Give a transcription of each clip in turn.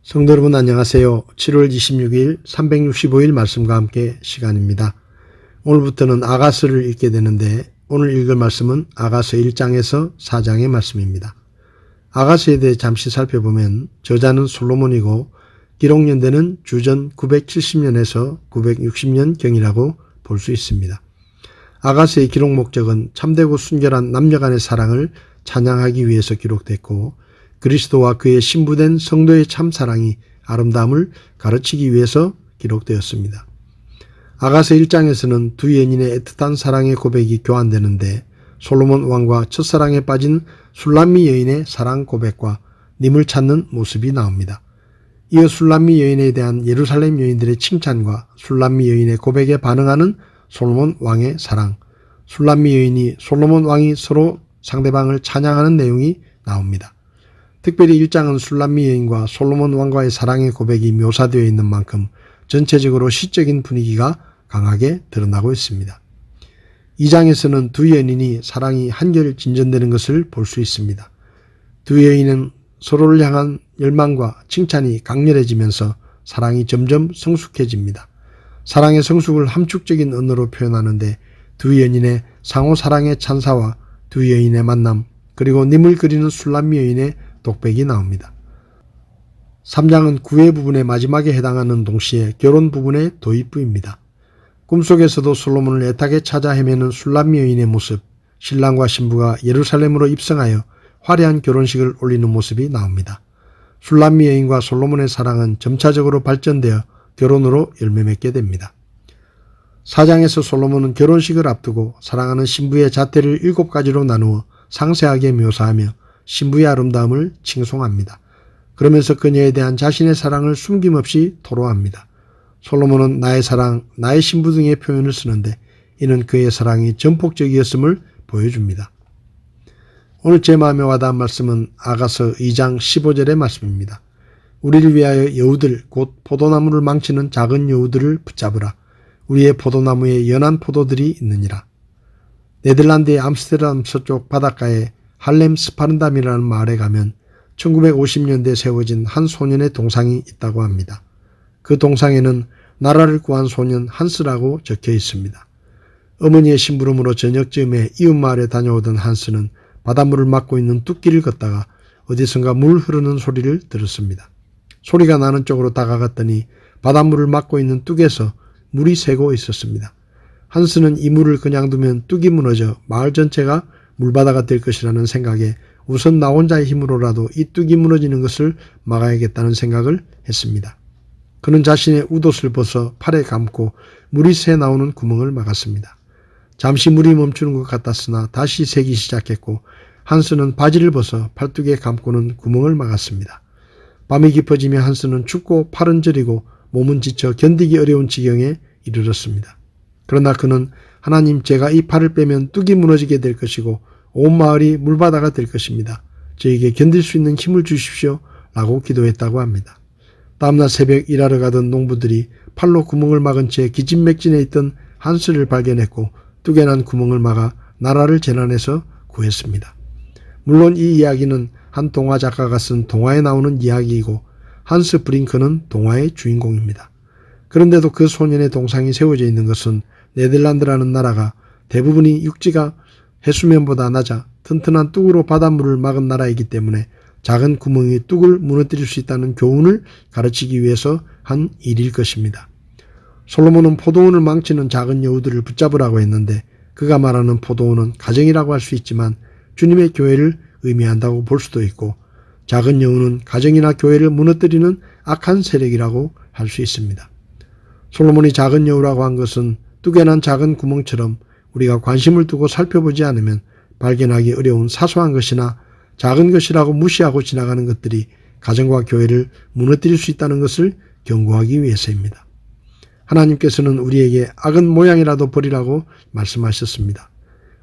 성도 여러분 안녕하세요. 7월 26일 365일 말씀과 함께 시간입니다. 오늘부터는 아가서를 읽게 되는데 오늘 읽을 말씀은 아가서 1장에서 4장의 말씀입니다. 아가서에 대해 잠시 살펴보면 저자는 솔로몬이고 기록 연대는 주전 970년에서 960년경이라고 볼 수 있습니다. 아가서의 기록 목적은 참되고 순결한 남녀 간의 사랑을 찬양하기 위해서 기록됐고 그리스도와 그의 신부된 성도의 참사랑이 아름다움을 가르치기 위해서 기록되었습니다. 아가서 1장에서는 두 연인의 애틋한 사랑의 고백이 교환되는데 솔로몬 왕과 첫사랑에 빠진 술람미 여인의 사랑 고백과 님을 찾는 모습이 나옵니다. 이어 술람미 여인에 대한 예루살렘 여인들의 칭찬과 술람미 여인의 고백에 반응하는 솔로몬 왕의 사랑, 술람미 여인이 솔로몬 왕이 서로 상대방을 찬양하는 내용이 나옵니다. 특별히 1장은 술람미 여인과 솔로몬 왕과의 사랑의 고백이 묘사되어 있는 만큼 전체적으로 시적인 분위기가 강하게 드러나고 있습니다. 2장에서는 두 연인이 사랑이 한결 진전되는 것을 볼 수 있습니다. 두 여인은 서로를 향한 열망과 칭찬이 강렬해지면서 사랑이 점점 성숙해집니다. 사랑의 성숙을 함축적인 언어로 표현하는데 두 연인의 상호 사랑의 찬사와 두 여인의 만남 그리고 님을 그리는 술람미 여인의 독백이 나옵니다. 3장은 구애 부분의 마지막에 해당하는 동시에 결혼 부분의 도입부입니다. 꿈속에서도 솔로몬을 애타게 찾아 헤매는 술람미 여인의 모습, 신랑과 신부가 예루살렘으로 입성하여 화려한 결혼식을 올리는 모습이 나옵니다. 술람미 여인과 솔로몬의 사랑은 점차적으로 발전되어 결혼으로 열매맺게 됩니다. 4장에서 솔로몬은 결혼식을 앞두고 사랑하는 신부의 자태를 7가지로 나누어 상세하게 묘사하며 신부의 아름다움을 칭송합니다. 그러면서 그녀에 대한 자신의 사랑을 숨김없이 토로합니다. 솔로몬은 나의 사랑, 나의 신부 등의 표현을 쓰는데 이는 그의 사랑이 전폭적이었음을 보여줍니다. 오늘 제 마음에 와닿은 말씀은 아가서 2장 15절의 말씀입니다. 우리를 위하여 여우들 곧 포도나무를 망치는 작은 여우들을 붙잡으라. 우리의 포도나무에 연한 포도들이 있느니라. 네덜란드의 암스테르담 서쪽 바닷가에 할렘 스파른담이라는 마을에 가면 1950년대에 세워진 한 소년의 동상이 있다고 합니다. 그 동상에는 나라를 구한 소년 한스라고 적혀 있습니다. 어머니의 심부름으로 저녁쯤에 이웃마을에 다녀오던 한스는 바닷물을 막고 있는 뚝길을 걷다가 어디선가 물 흐르는 소리를 들었습니다. 소리가 나는 쪽으로 다가갔더니 바닷물을 막고 있는 뚝에서 물이 새고 있었습니다. 한스는 이 물을 그냥 두면 뚝이 무너져 마을 전체가 물바다가 될 것이라는 생각에 우선 나 혼자의 힘으로라도 이 뚝이 무너지는 것을 막아야겠다는 생각을 했습니다. 그는 자신의 웃옷을 벗어 팔에 감고 물이 새 나오는 구멍을 막았습니다. 잠시 물이 멈추는 것 같았으나 다시 새기 시작했고 한스는 바지를 벗어 팔뚝에 감고는 구멍을 막았습니다. 밤이 깊어지며 한스는 춥고 팔은 저리고 몸은 지쳐 견디기 어려운 지경에 이르렀습니다. 그러나 그는 하나님, 제가 이 팔을 빼면 뚝이 무너지게 될 것이고 온 마을이 물바다가 될 것입니다. 저에게 견딜 수 있는 힘을 주십시오 라고 기도했다고 합니다. 다음날 새벽 일하러 가던 농부들이 팔로 구멍을 막은 채 기진맥진해 있던 한스를 발견했고 뚝에 난 구멍을 막아 나라를 재난해서 구했습니다. 물론 이 이야기는 한 동화 작가가 쓴 동화에 나오는 이야기이고 한스 브링크는 동화의 주인공입니다. 그런데도 그 소년의 동상이 세워져 있는 것은 네덜란드라는 나라가 대부분이 육지가 해수면보다 낮아 튼튼한 뚝으로 바닷물을 막은 나라이기 때문에 작은 구멍이 뚝을 무너뜨릴 수 있다는 교훈을 가르치기 위해서 한 일일 것입니다. 솔로몬은 포도원을 망치는 작은 여우들을 붙잡으라고 했는데 그가 말하는 포도원은 가정이라고 할 수 있지만 주님의 교회를 의미한다고 볼 수도 있고 작은 여우는 가정이나 교회를 무너뜨리는 악한 세력이라고 할 수 있습니다. 솔로몬이 작은 여우라고 한 것은 뚝에 난 작은 구멍처럼 우리가 관심을 두고 살펴보지 않으면 발견하기 어려운 사소한 것이나 작은 것이라고 무시하고 지나가는 것들이 가정과 교회를 무너뜨릴 수 있다는 것을 경고하기 위해서입니다. 하나님께서는 우리에게 악은 모양이라도 버리라고 말씀하셨습니다.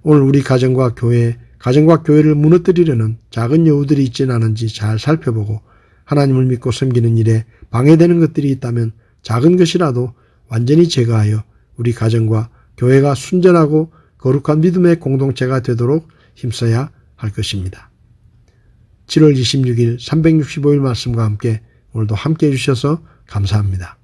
오늘 우리 가정과 교회를 무너뜨리려는 작은 여우들이 있지는 않은지 잘 살펴보고 하나님을 믿고 섬기는 일에 방해되는 것들이 있다면 작은 것이라도 완전히 제거하여 우리 가정과 교회가 순전하고 거룩한 믿음의 공동체가 되도록 힘써야 할 것입니다. 7월 26일 365일 말씀과 함께 오늘도 함께 해주셔서 감사합니다.